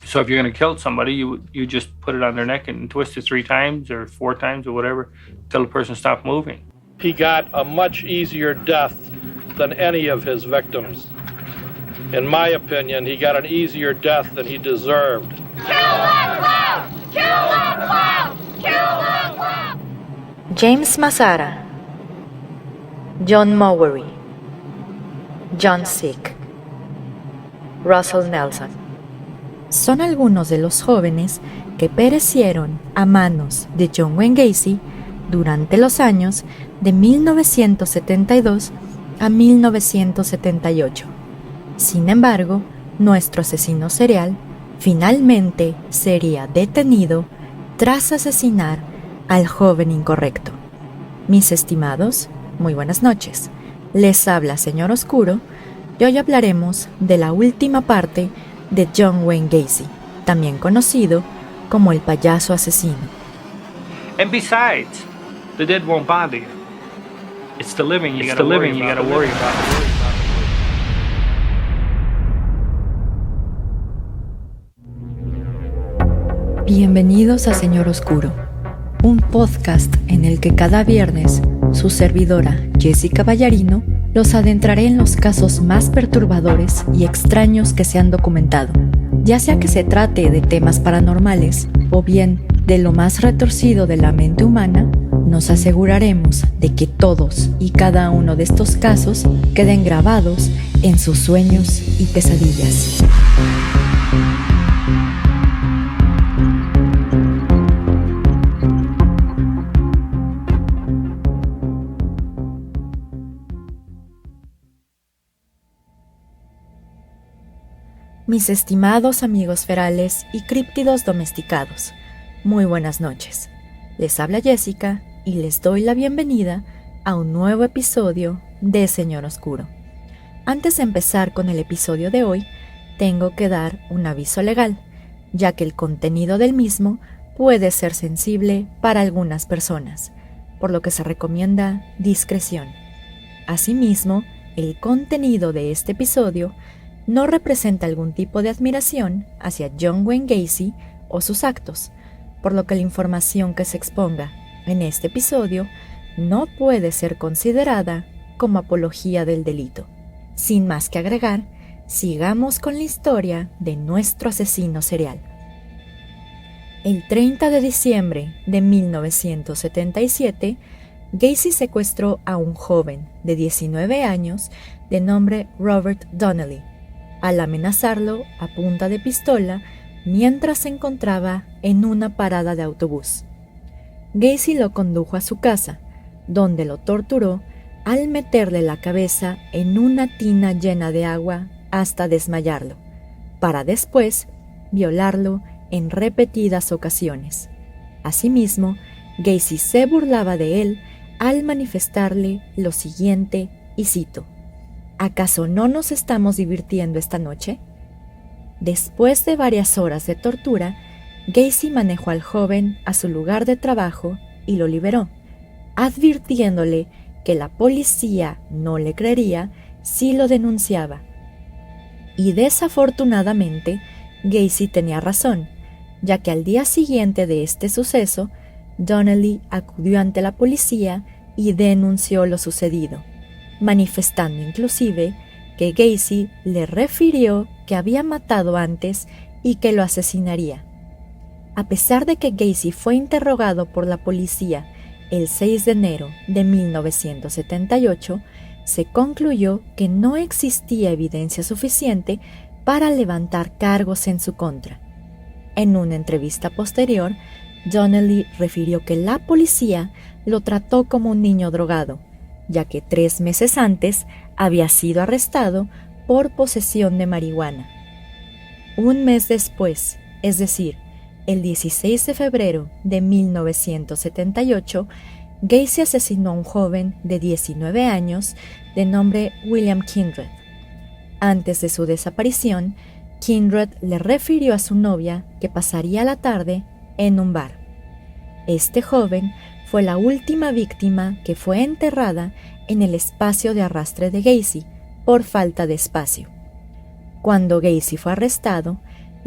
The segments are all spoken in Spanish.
So if you're going to kill somebody, you just put it on their neck and twist it 3 times or 4 times or whatever till the person stops moving. He got a much easier death than any of his victims. In my opinion, he got an easier death than he deserved. Kill that clown! Kill that clown! Kill that clown! James Mazara, John Mowery, John Sick, Russell Nelson. Son algunos de los jóvenes que perecieron a manos de John Wayne Gacy durante los años de 1972 a 1978. Sin embargo, nuestro asesino serial finalmente sería detenido tras asesinar al joven incorrecto. Mis estimados, muy buenas noches. Les habla Señor Oscuro y hoy hablaremos de la última parte de John Wayne Gacy, también conocido como el payaso asesino. And besides, the dead won't bother you. It's the living you gotta worry about. Bienvenidos a Señor Oscuro, un podcast en el que cada viernes su servidora Jessica Ballarino los adentraré en los casos más perturbadores y extraños que se han documentado, ya sea que se trate de temas paranormales o bien de lo más retorcido de la mente humana. Nos aseguraremos de que todos y cada uno de estos casos queden grabados en sus sueños y pesadillas. Mis estimados amigos ferales y críptidos domesticados, muy buenas noches. Les habla Jessica y les doy la bienvenida a un nuevo episodio de Señor Oscuro. Antes de empezar con el episodio de hoy, tengo que dar un aviso legal, ya que el contenido del mismo puede ser sensible para algunas personas, por lo que se recomienda discreción. Asimismo, el contenido de este episodio no representa algún tipo de admiración hacia John Wayne Gacy o sus actos, por lo que la información que se exponga en este episodio no puede ser considerada como apología del delito. Sin más que agregar, sigamos con la historia de nuestro asesino serial. El 30 de diciembre de 1977, Gacy secuestró a un joven de 19 años de nombre Robert Donnelly, al amenazarlo a punta de pistola mientras se encontraba en una parada de autobús. Gacy lo condujo a su casa, donde lo torturó al meterle la cabeza en una tina llena de agua hasta desmayarlo, para después violarlo en repetidas ocasiones. Asimismo, Gacy se burlaba de él al manifestarle lo siguiente, y cito: ¿acaso no nos estamos divirtiendo esta noche? Después de varias horas de tortura, Gacy manejó al joven a su lugar de trabajo y lo liberó, advirtiéndole que la policía no le creería si lo denunciaba. Y desafortunadamente, Gacy tenía razón, ya que al día siguiente de este suceso, Donnelly acudió ante la policía y denunció lo sucedido, manifestando inclusive que Gacy le refirió que había matado antes y que lo asesinaría. A pesar de que Gacy fue interrogado por la policía el 6 de enero de 1978, se concluyó que no existía evidencia suficiente para levantar cargos en su contra. En una entrevista posterior, Donnelly refirió que la policía lo trató como un niño drogado, ya que 3 meses antes había sido arrestado por posesión de marihuana. Un mes después, es decir, el 16 de febrero de 1978, Gacy asesinó a un joven de 19 años de nombre William Kindred. Antes de su desaparición, Kindred le refirió a su novia que pasaría la tarde en un bar. Este joven fue la última víctima que fue enterrada en el espacio de arrastre de Gacy por falta de espacio. Cuando Gacy fue arrestado,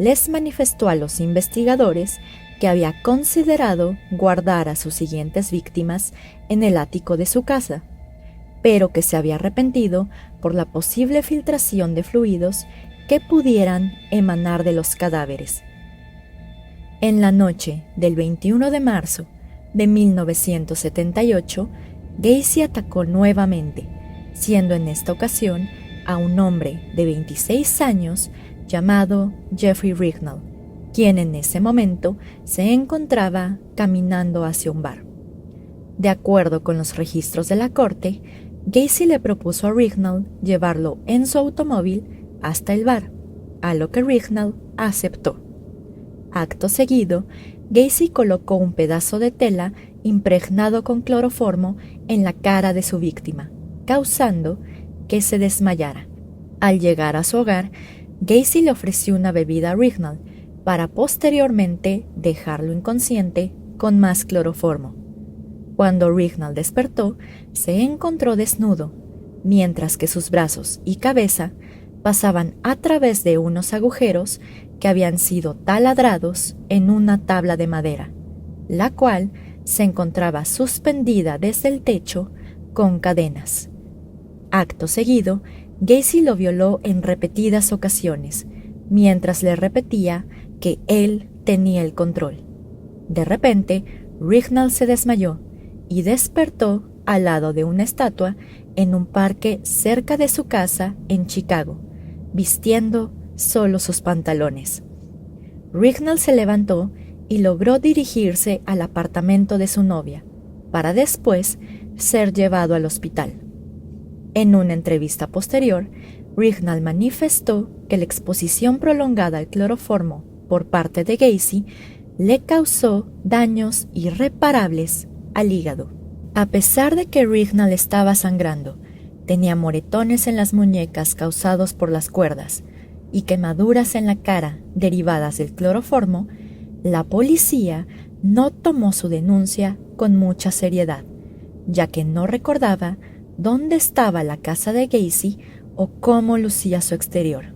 les manifestó a los investigadores que había considerado guardar a sus siguientes víctimas en el ático de su casa, pero que se había arrepentido por la posible filtración de fluidos que pudieran emanar de los cadáveres. En la noche del 21 de marzo de 1978, Gacy atacó nuevamente, siendo en esta ocasión a un hombre de 26 años llamado Jeffrey Rignall, quien en ese momento se encontraba caminando hacia un bar. De acuerdo con los registros de la corte, Gacy le propuso a Rignall llevarlo en su automóvil hasta el bar, a lo que Rignall aceptó. Acto seguido, Gacy colocó un pedazo de tela impregnado con cloroformo en la cara de su víctima, causando que se desmayara. Al llegar a su hogar, Gacy le ofreció una bebida a Rignall para posteriormente dejarlo inconsciente con más cloroformo. Cuando Rignall despertó, se encontró desnudo, mientras que sus brazos y cabeza pasaban a través de unos agujeros que habían sido taladrados en una tabla de madera, la cual se encontraba suspendida desde el techo con cadenas. Acto seguido, Gacy lo violó en repetidas ocasiones, mientras le repetía que él tenía el control. De repente, Rignall se desmayó y despertó al lado de una estatua en un parque cerca de su casa en Chicago, vistiendo solo sus pantalones. Rignall se levantó y logró dirigirse al apartamento de su novia, para después ser llevado al hospital. En una entrevista posterior, Rignall manifestó que la exposición prolongada al cloroformo por parte de Gacy le causó daños irreparables al hígado. A pesar de que Rignall estaba sangrando, tenía moretones en las muñecas causados por las cuerdas y quemaduras en la cara derivadas del cloroformo, la policía no tomó su denuncia con mucha seriedad, ya que no recordaba dónde estaba la casa de Gacy o cómo lucía su exterior.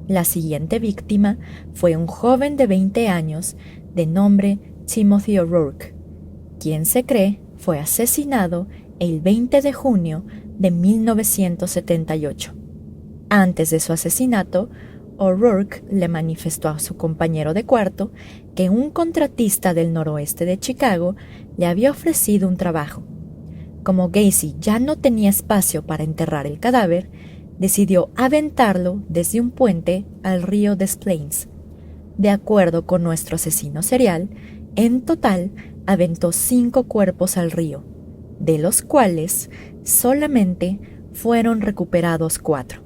La siguiente víctima fue un joven de 20 años de nombre Timothy O'Rourke, quien se cree fue asesinado el 20 de junio de 1978. Antes de su asesinato, O'Rourke le manifestó a su compañero de cuarto que un contratista del noroeste de Chicago le había ofrecido un trabajo. Como Gacy ya no tenía espacio para enterrar el cadáver, decidió aventarlo desde un puente al río Des Plaines. De acuerdo con nuestro asesino serial, en total aventó 5 cuerpos al río, de los cuales solamente fueron recuperados 4.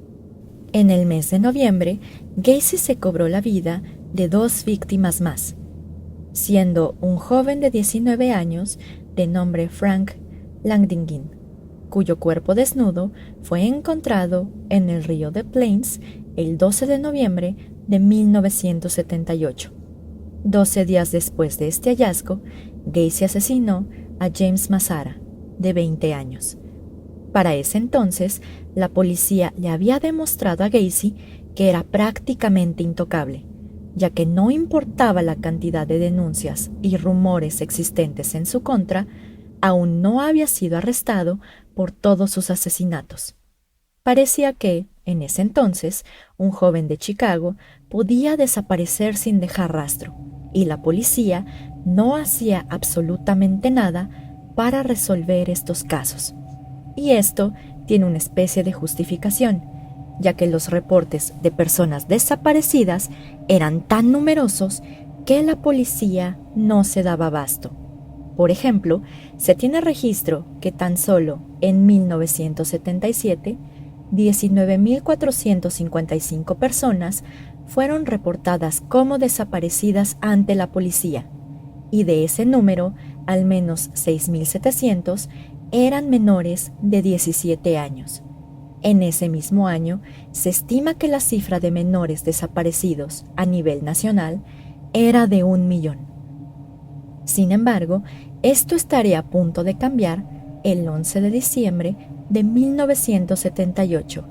En el mes de noviembre, Gacy se cobró la vida de 2 víctimas más, siendo un joven de 19 años de nombre Frank Langdingin, cuyo cuerpo desnudo fue encontrado en el río Des Plaines el 12 de noviembre de 1978. 12 días después de este hallazgo, Gacy asesinó a James Mazzara, de 20 años. Para ese entonces, la policía le había demostrado a Gacy que era prácticamente intocable, ya que no importaba la cantidad de denuncias y rumores existentes en su contra, aún no había sido arrestado por todos sus asesinatos. Parecía que, en ese entonces, un joven de Chicago podía desaparecer sin dejar rastro, y la policía no hacía absolutamente nada para resolver estos casos. Y esto tiene una especie de justificación, ya que los reportes de personas desaparecidas eran tan numerosos que la policía no se daba abasto. Por ejemplo, se tiene registro que tan solo en 1977, 19.455 personas fueron reportadas como desaparecidas ante la policía, y de ese número, al menos 6.700 eran menores de 17 años. En ese mismo año, se estima que la cifra de menores desaparecidos a nivel nacional era de 1 millón. Sin embargo, esto estaría a punto de cambiar el 11 de diciembre de 1978,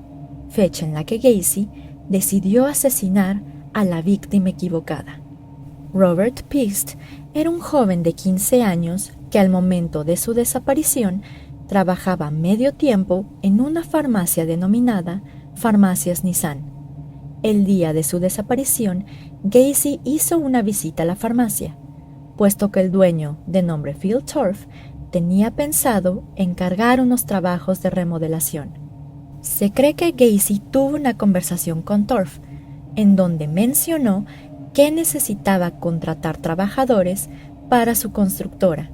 fecha en la que Gacy decidió asesinar a la víctima equivocada. Robert Pist era un joven de 15 años que al momento de su desaparición trabajaba medio tiempo en una farmacia denominada Farmacias Nissan. El día de su desaparición, Gacy hizo una visita a la farmacia, puesto que el dueño, de nombre Phil Torf, tenía pensado encargar unos trabajos de remodelación. Se cree que Gacy tuvo una conversación con Torf, en donde mencionó que necesitaba contratar trabajadores para su constructora,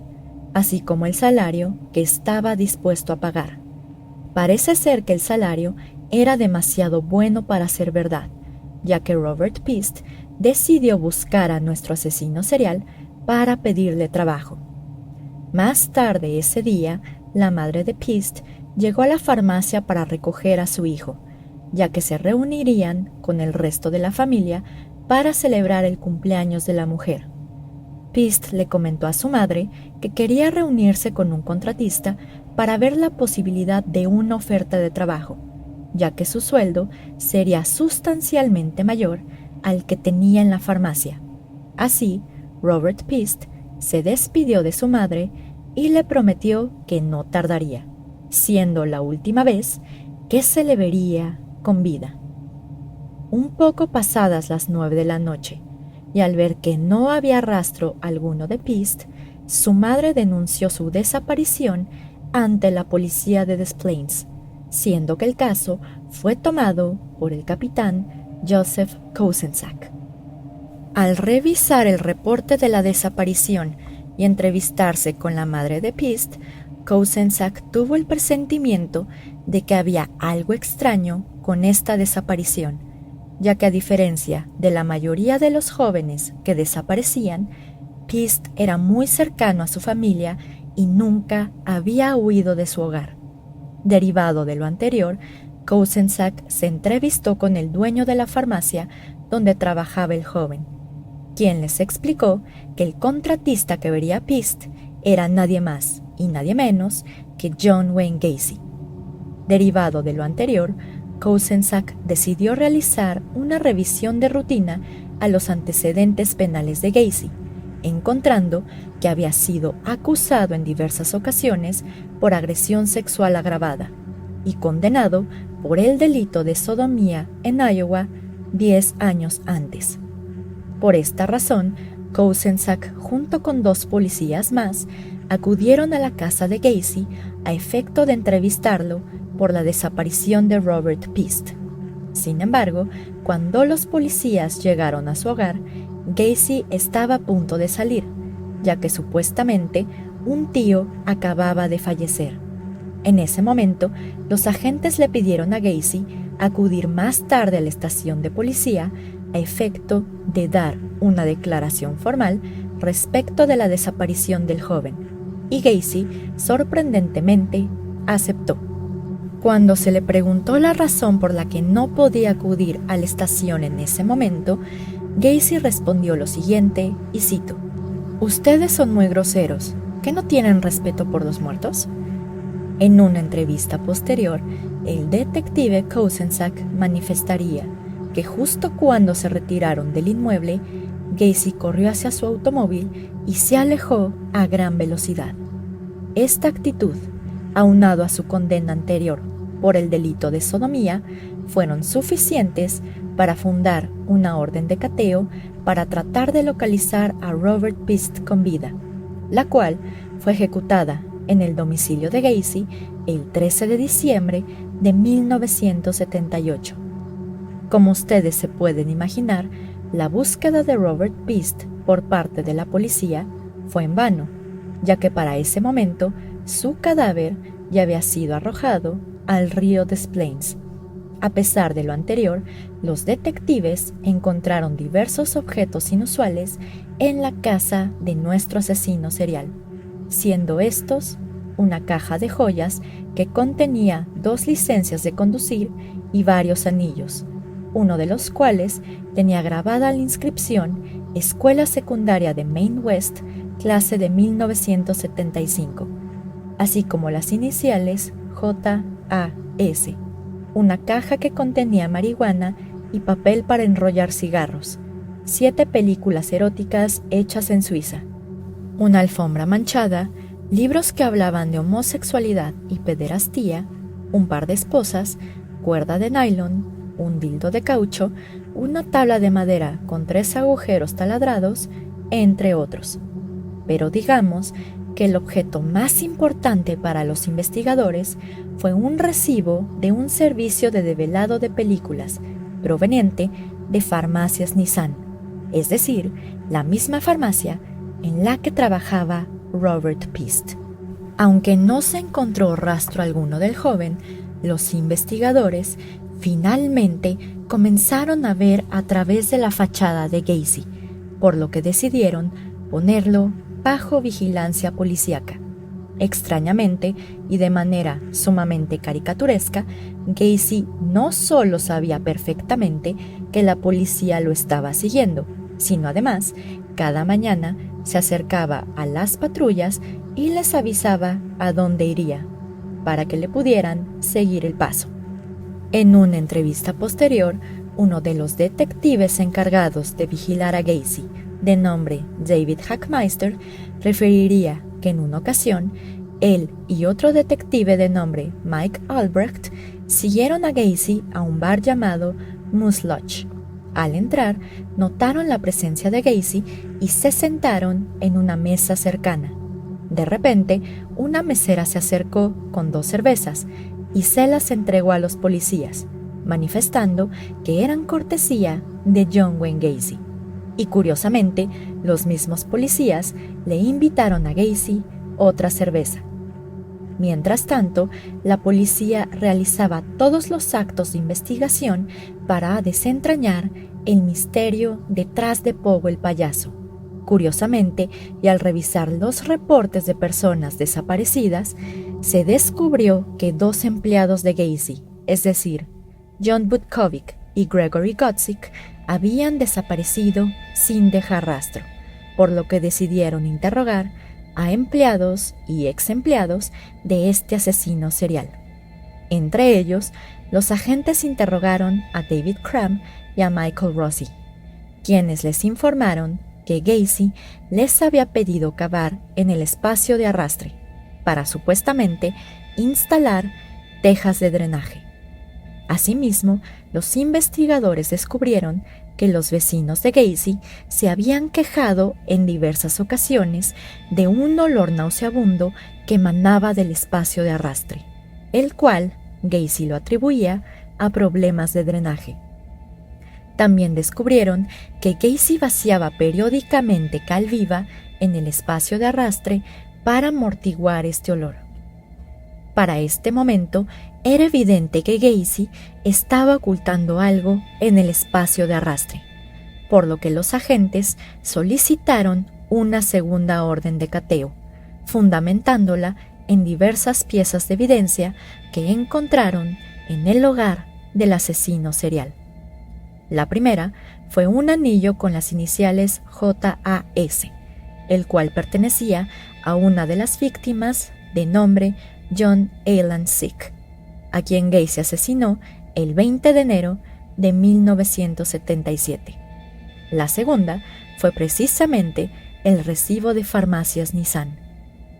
así como el salario que estaba dispuesto a pagar. Parece ser que el salario era demasiado bueno para ser verdad, ya que Robert Pist decidió buscar a nuestro asesino serial para pedirle trabajo. Más tarde ese día, la madre de Pist llegó a la farmacia para recoger a su hijo, ya que se reunirían con el resto de la familia para celebrar el cumpleaños de la mujer. Pist le comentó a su madre que quería reunirse con un contratista para ver la posibilidad de una oferta de trabajo, ya que su sueldo sería sustancialmente mayor al que tenía en la farmacia. Así, Robert Pist se despidió de su madre y le prometió que no tardaría, siendo la última vez que se le vería con vida. Un poco pasadas las 9 de la noche, y al ver que no había rastro alguno de Pist, su madre denunció su desaparición ante la policía de Des Plaines, siendo que el caso fue tomado por el capitán Joseph Kosenczak. Al revisar el reporte de la desaparición y entrevistarse con la madre de Pist, Kosenczak tuvo el presentimiento de que había algo extraño con esta desaparición, ya que a diferencia de la mayoría de los jóvenes que desaparecían, Pist era muy cercano a su familia y nunca había huido de su hogar. Derivado de lo anterior, Kosenczak se entrevistó con el dueño de la farmacia donde trabajaba el joven, quien les explicó que el contratista que vería a Pist era nadie más y nadie menos que John Wayne Gacy. Derivado de lo anterior, Kosenczak decidió realizar una revisión de rutina a los antecedentes penales de Gacy, encontrando que había sido acusado en diversas ocasiones por agresión sexual agravada y condenado por el delito de sodomía en Iowa 10 años antes. Por esta razón, Kosenczak, junto con 2 policías más, acudieron a la casa de Gacy a efecto de entrevistarlo por la desaparición de Robert Pist. Sin embargo, cuando los policías llegaron a su hogar, Gacy estaba a punto de salir, ya que supuestamente un tío acababa de fallecer. En ese momento, los agentes le pidieron a Gacy acudir más tarde a la estación de policía a efecto de dar una declaración formal respecto de la desaparición del joven, y Gacy, sorprendentemente, aceptó. Cuando se le preguntó la razón por la que no podía acudir a la estación en ese momento, Gacy respondió lo siguiente, y cito: «Ustedes son muy groseros, ¿que no tienen respeto por los muertos?». En una entrevista posterior, el detective Kosenczak manifestaría que justo cuando se retiraron del inmueble, Gacy corrió hacia su automóvil y se alejó a gran velocidad. Esta actitud, aunado a su condena anterior por el delito de sodomía, fueron suficientes para fundar una orden de cateo para tratar de localizar a Robert Pist con vida, la cual fue ejecutada en el domicilio de Gacy el 13 de diciembre de 1978. Como ustedes se pueden imaginar, la búsqueda de Robert Pist por parte de la policía fue en vano, ya que para ese momento su cadáver ya había sido arrojado al río Des Plaines. A pesar de lo anterior, los detectives encontraron diversos objetos inusuales en la casa de nuestro asesino serial, siendo estos una caja de joyas que contenía 2 licencias de conducir y varios anillos, uno de los cuales tenía grabada la inscripción Escuela Secundaria de Maine West, clase de 1975, así como las iniciales JAS, una caja que contenía marihuana y papel para enrollar cigarros, 7 películas eróticas hechas en Suiza, una alfombra manchada, libros que hablaban de homosexualidad y pederastía, un par de esposas, cuerda de nylon, un dildo de caucho, una tabla de madera con 3 agujeros taladrados, entre otros. Pero digamos que el objeto más importante para los investigadores fue un recibo de un servicio de develado de películas proveniente de Farmacias Nissan, es decir, la misma farmacia en la que trabajaba Robert Pist. Aunque no se encontró rastro alguno del joven, los investigadores finalmente comenzaron a ver a través de la fachada de Gacy, por lo que decidieron ponerlo bajo vigilancia policíaca. Extrañamente y de manera sumamente caricaturesca, Gacy no solo sabía perfectamente que la policía lo estaba siguiendo, sino además, cada mañana se acercaba a las patrullas y les avisaba a dónde iría, para que le pudieran seguir el paso. En una entrevista posterior, uno de los detectives encargados de vigilar a Gacy, de nombre David Hackmeister, referiría que en una ocasión, él y otro detective de nombre Mike Albrecht siguieron a Gacy a un bar llamado Moose Lodge. Al entrar, notaron la presencia de Gacy y se sentaron en una mesa cercana. De repente, una mesera se acercó con 2 cervezas y se las entregó a los policías, manifestando que eran cortesía de John Wayne Gacy. Y curiosamente, los mismos policías le invitaron a Gacy otra cerveza. Mientras tanto, la policía realizaba todos los actos de investigación para desentrañar el misterio detrás de Pogo el payaso. Curiosamente, y al revisar los reportes de personas desaparecidas, se descubrió que 2 empleados de Gacy, es decir, John Butkovic y Gregory Gotzik, habían desaparecido sin dejar rastro, por lo que decidieron interrogar a empleados y ex-empleados de este asesino serial. Entre ellos, los agentes interrogaron a David Cram y a Michael Rossi, quienes les informaron que Gacy les había pedido cavar en el espacio de arrastre para supuestamente instalar tejas de drenaje. Asimismo, los investigadores descubrieron que los vecinos de Gacy se habían quejado en diversas ocasiones de un olor nauseabundo que emanaba del espacio de arrastre, el cual Gacy lo atribuía a problemas de drenaje. También descubrieron que Gacy vaciaba periódicamente cal viva en el espacio de arrastre para amortiguar este olor. Para este momento, era evidente que Gacy estaba ocultando algo en el espacio de arrastre, por lo que los agentes solicitaron una segunda orden de cateo, fundamentándola en diversas piezas de evidencia que encontraron en el hogar del asesino serial. La primera fue un anillo con las iniciales JAS, el cual pertenecía a una de las víctimas de nombre John Alan Sick, a quien Gacy asesinó el 20 de enero de 1977. La segunda fue precisamente el recibo de Farmacias Nissan.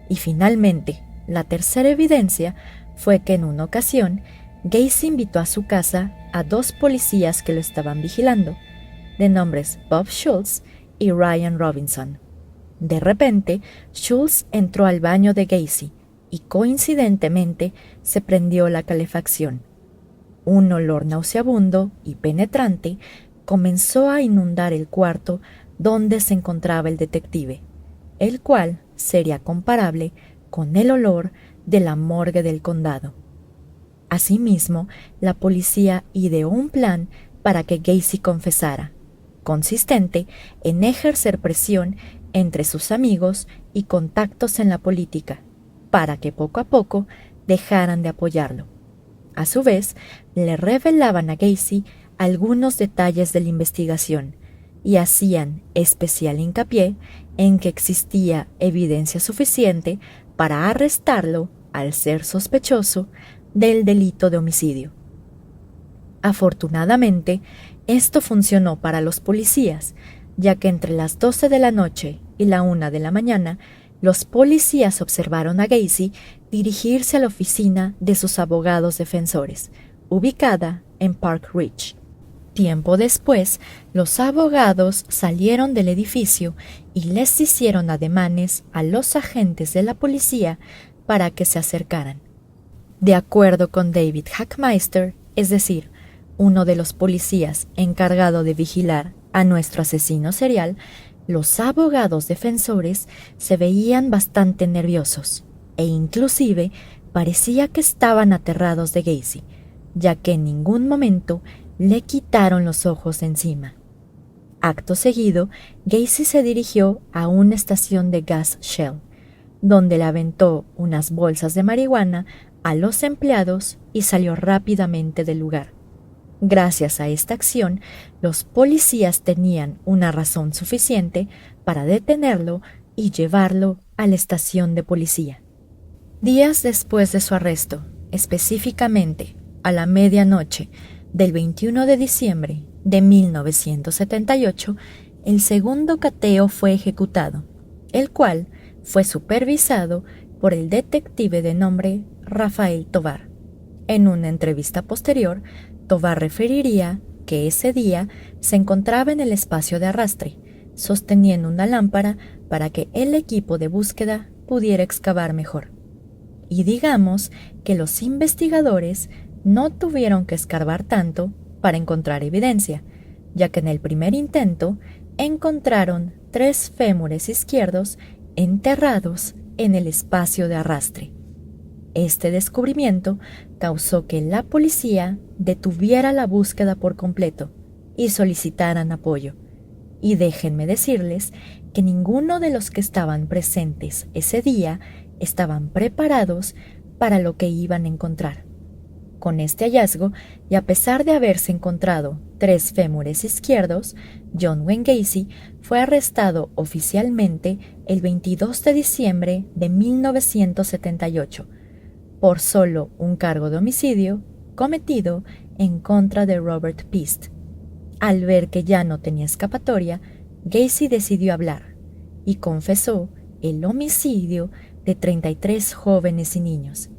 Y finalmente, la tercera evidencia fue que en una ocasión Gacy invitó a su casa a 2 policías que lo estaban vigilando, de nombres Bob Schultz y Ryan Robinson. De repente, Schultz entró al baño de Gacy y coincidentemente se prendió la calefacción. Un olor nauseabundo y penetrante comenzó a inundar el cuarto donde se encontraba el detective, el cual sería comparable con el olor de la morgue del condado. Asimismo, la policía ideó un plan para que Gacy confesara, consistente en ejercer presión entre sus amigos y contactos en la política, para que poco a poco dejaran de apoyarlo. A su vez, le revelaban a Gacy algunos detalles de la investigación y hacían especial hincapié en que existía evidencia suficiente para arrestarlo al ser sospechoso del delito de homicidio. Afortunadamente, Esto funcionó para los policías, ya que entre las 12 de la noche y la 1 de la mañana, los policías observaron a Gacy dirigirse a la oficina de sus abogados defensores, ubicada en Park Ridge. Tiempo después, los abogados salieron del edificio y les hicieron ademanes a los agentes de la policía para que se acercaran. De acuerdo con David Hackmeister, es decir, uno de los policías encargado de vigilar a nuestro asesino serial, los abogados defensores se veían bastante nerviosos e inclusive parecía que estaban aterrados de Gacy, ya que en ningún momento le quitaron los ojos de encima. Acto seguido, Gacy se dirigió a una estación de gas Shell, donde le aventó unas bolsas de marihuana a los empleados y salió rápidamente del lugar. Gracias a esta acción, los policías tenían una razón suficiente para detenerlo y llevarlo a la estación de policía. Días después de su arresto, específicamente a la medianoche del 21 de diciembre de 1978, el segundo cateo fue ejecutado, el cual fue supervisado por el detective de nombre Rafael Tovar. En una entrevista posterior, Tovar referiría que ese día se encontraba en el espacio de arrastre, sosteniendo una lámpara para que el equipo de búsqueda pudiera excavar mejor. Y digamos que los investigadores no tuvieron que escarbar tanto para encontrar evidencia, ya que en el primer intento encontraron 3 fémures izquierdos enterrados en el espacio de arrastre. Este descubrimiento causó que la policía detuviera la búsqueda por completo y solicitaran apoyo. Y déjenme decirles que ninguno de los que estaban presentes ese día estaban preparados para lo que iban a encontrar. Con este hallazgo, y a pesar de haberse encontrado 3 fémures izquierdos, John Wayne Gacy fue arrestado oficialmente el 22 de diciembre de 1978 por solo un cargo de homicidio cometido en contra de Robert Pist. Al ver que ya no tenía escapatoria, Gacy decidió hablar y confesó el homicidio de 33 jóvenes y niños.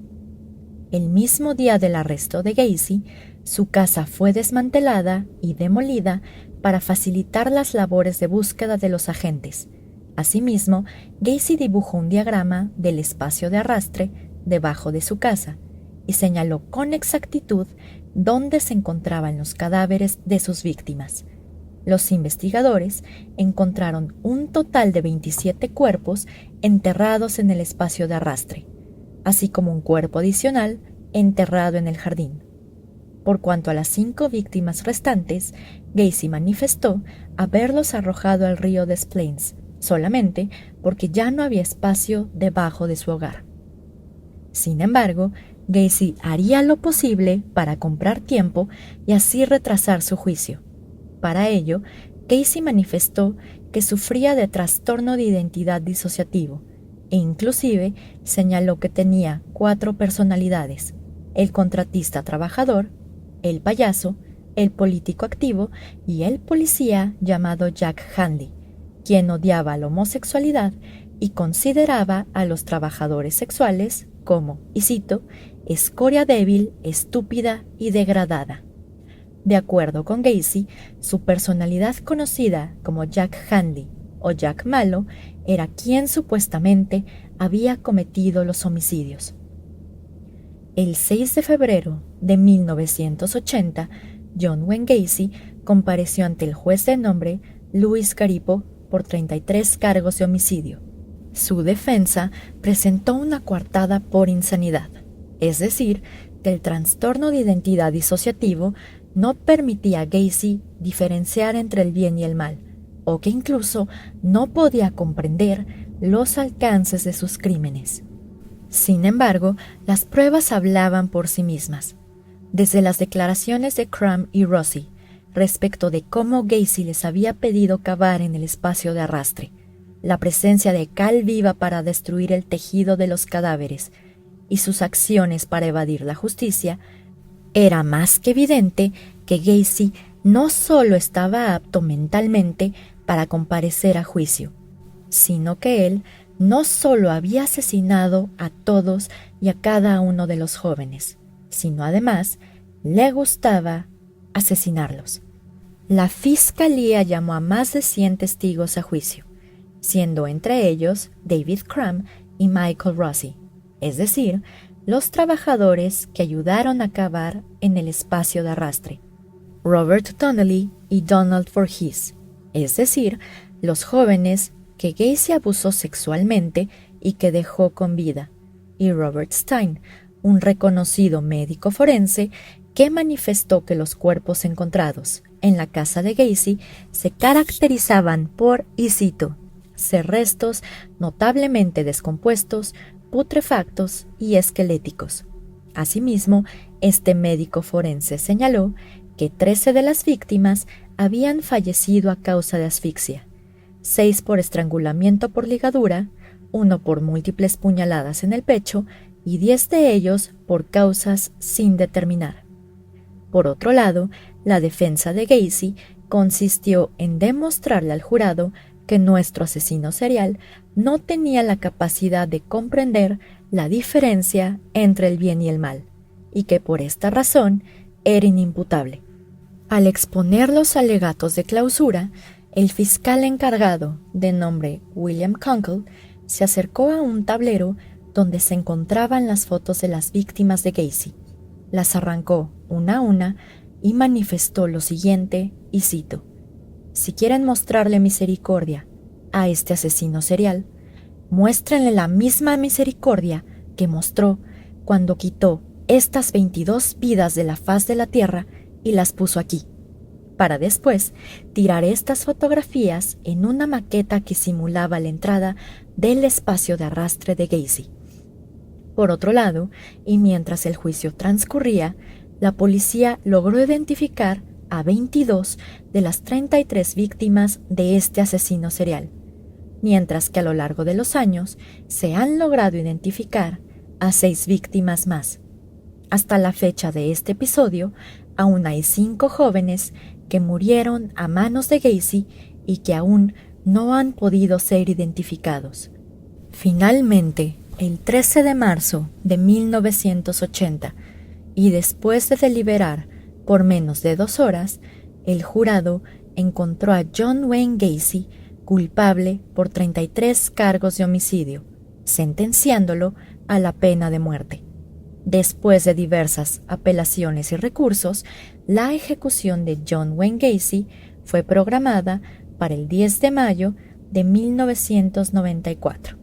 El mismo día del arresto de Gacy, su casa fue desmantelada y demolida para facilitar las labores de búsqueda de los agentes. Asimismo, Gacy dibujó un diagrama del espacio de arrastre debajo de su casa y señaló con exactitud dónde se encontraban los cadáveres de sus víctimas. Los investigadores encontraron un total de 27 cuerpos enterrados en el espacio de arrastre, así como un cuerpo adicional enterrado en el jardín. Por cuanto a las 5 víctimas restantes, Gacy manifestó haberlos arrojado al río Des Plaines, solamente porque ya no había espacio debajo de su hogar. Sin embargo, Gacy haría lo posible para comprar tiempo y así retrasar su juicio. Para ello, Gacy manifestó que sufría de trastorno de identidad disociativo e inclusive señaló que tenía 4 personalidades: el contratista trabajador, el payaso, el político activo y el policía llamado Jack Handy, quien odiaba la homosexualidad y consideraba a los trabajadores sexuales como, y cito, escoria débil, estúpida y degradada. De acuerdo con Gacy, su personalidad conocida como Jack Handy o Jack Malo era quien supuestamente había cometido los homicidios. El 6 de febrero de 1980, John Wayne Gacy compareció ante el juez de nombre Louis Garipo por 33 cargos de homicidio. Su defensa presentó una coartada por insanidad, es decir, que el trastorno de identidad disociativo no permitía a Gacy diferenciar entre el bien y el mal, o que incluso no podía comprender los alcances de sus crímenes. Sin embargo, las pruebas hablaban por sí mismas. Desde las declaraciones de Crum y Rossi respecto de cómo Gacy les había pedido cavar en el espacio de arrastre, la presencia de cal viva para destruir el tejido de los cadáveres y sus acciones para evadir la justicia, era más que evidente que Gacy no solo estaba apto mentalmente para comparecer a juicio, sino que él no solo había asesinado a todos y a cada uno de los jóvenes, sino además le gustaba asesinarlos. La fiscalía llamó a más de 100 testigos a juicio, siendo entre ellos David Crum y Michael Rossi, es decir, los trabajadores que ayudaron a cavar en el espacio de arrastre, Robert Donnelly y Donald Voorhees, es decir, los jóvenes que Gacy abusó sexualmente y que dejó con vida, y Robert Stein, un reconocido médico forense que manifestó que los cuerpos encontrados en la casa de Gacy se caracterizaban por, y cito, ser restos notablemente descompuestos, putrefactos y esqueléticos. Asimismo, este médico forense señaló que 13 de las víctimas habían fallecido a causa de asfixia, 6 por estrangulamiento por ligadura, 1 por múltiples puñaladas en el pecho y 10 de ellos por causas sin determinar. Por otro lado, la defensa de Gacy consistió en demostrarle al jurado que nuestro asesino serial no tenía la capacidad de comprender la diferencia entre el bien y el mal, y que por esta razón era inimputable. Al exponer los alegatos de clausura, el fiscal encargado, de nombre William Kunkel, se acercó a un tablero donde se encontraban las fotos de las víctimas de Gacy, las arrancó una a una y manifestó lo siguiente, y cito: si quieren mostrarle misericordia a este asesino serial, muéstrenle la misma misericordia que mostró cuando quitó estas 22 vidas de la faz de la tierra y las puso aquí, para después tirar estas fotografías en una maqueta que simulaba la entrada del espacio de arrastre de Gacy. Por otro lado, y mientras el juicio transcurría, la policía logró identificar a 22 de las 33 víctimas de este asesino serial, mientras que a lo largo de los años se han logrado identificar a 6 víctimas más. Hasta la fecha de este episodio, aún hay 5 jóvenes que murieron a manos de Gacy y que aún no han podido ser identificados. Finalmente, el 13 de marzo de 1980, y después de deliberar por menos de 2 horas, el jurado encontró a John Wayne Gacy culpable por 33 cargos de homicidio, sentenciándolo a la pena de muerte. Después de diversas apelaciones y recursos, la ejecución de John Wayne Gacy fue programada para el 10 de mayo de 1994.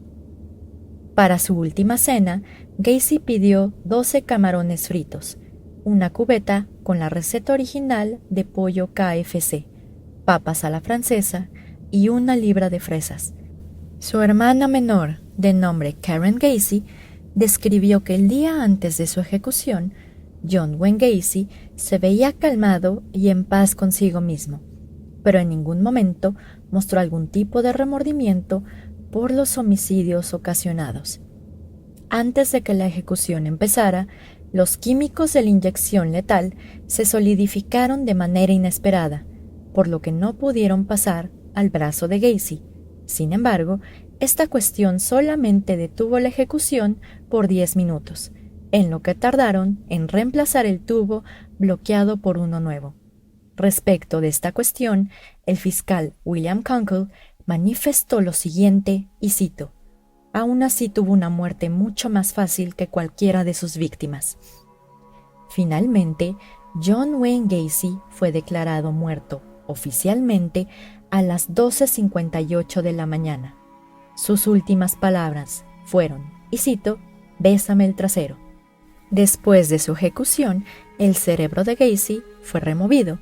Para su última cena, Gacy pidió 12 camarones fritos, una cubeta con la receta original de pollo KFC, papas a la francesa y 1 libra de fresas. Su hermana menor, de nombre Karen Gacy, describió que el día antes de su ejecución, John Wayne Gacy se veía calmado y en paz consigo mismo, pero en ningún momento mostró algún tipo de remordimiento por los homicidios ocasionados. Antes de que la ejecución empezara, los químicos de la inyección letal se solidificaron de manera inesperada, por lo que no pudieron pasar al brazo de Gacy. Sin embargo, esta cuestión solamente detuvo la ejecución por 10 minutos, en lo que tardaron en reemplazar el tubo bloqueado por uno nuevo. Respecto de esta cuestión, el fiscal William Kunkel manifestó lo siguiente, y cito: aún así tuvo una muerte mucho más fácil que cualquiera de sus víctimas. Finalmente, John Wayne Gacy fue declarado muerto oficialmente a las 12:58 de la mañana. Sus últimas palabras fueron, y cito: bésame el trasero. Después de su ejecución, el cerebro de Gacy fue removido,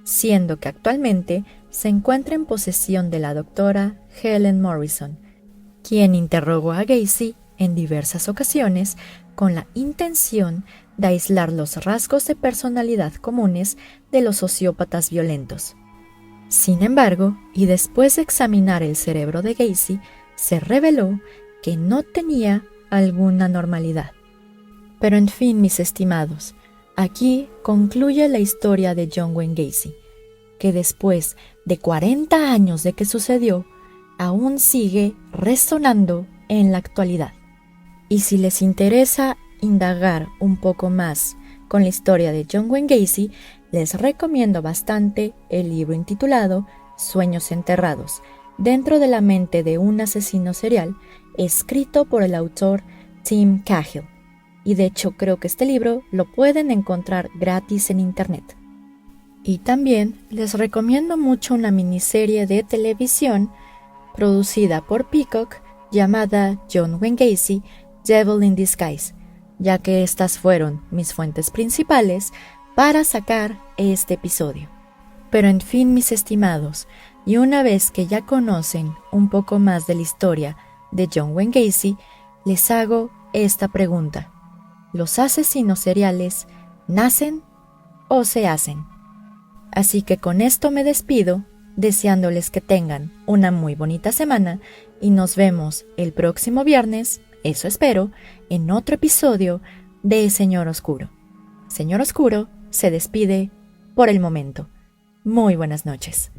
siendo que actualmente se encuentra en posesión de la doctora Helen Morrison, quien interrogó a Gacy en diversas ocasiones con la intención de aislar los rasgos de personalidad comunes de los sociópatas violentos. Sin embargo, y después de examinar el cerebro de Gacy, se reveló que no tenía alguna normalidad. Pero en fin, mis estimados, aquí concluye la historia de John Wayne Gacy, que después de 40 años de que sucedió, aún sigue resonando en la actualidad. Y si les interesa indagar un poco más con la historia de John Wayne Gacy, les recomiendo bastante el libro intitulado Sueños enterrados, dentro de la mente de un asesino serial, escrito por el autor Tim Cahill. Y de hecho creo que este libro lo pueden encontrar gratis en internet. Y también les recomiendo mucho una miniserie de televisión producida por Peacock llamada John Wayne Gacy, Devil in Disguise, ya que estas fueron mis fuentes principales para sacar este episodio. Pero en fin, mis estimados, y una vez que ya conocen un poco más de la historia de John Wayne Gacy, les hago esta pregunta. ¿Los asesinos seriales nacen o se hacen? Así que con esto me despido, deseándoles que tengan una muy bonita semana y nos vemos el próximo viernes, eso espero, en otro episodio de Señor Oscuro. Señor Oscuro se despide por el momento. Muy buenas noches.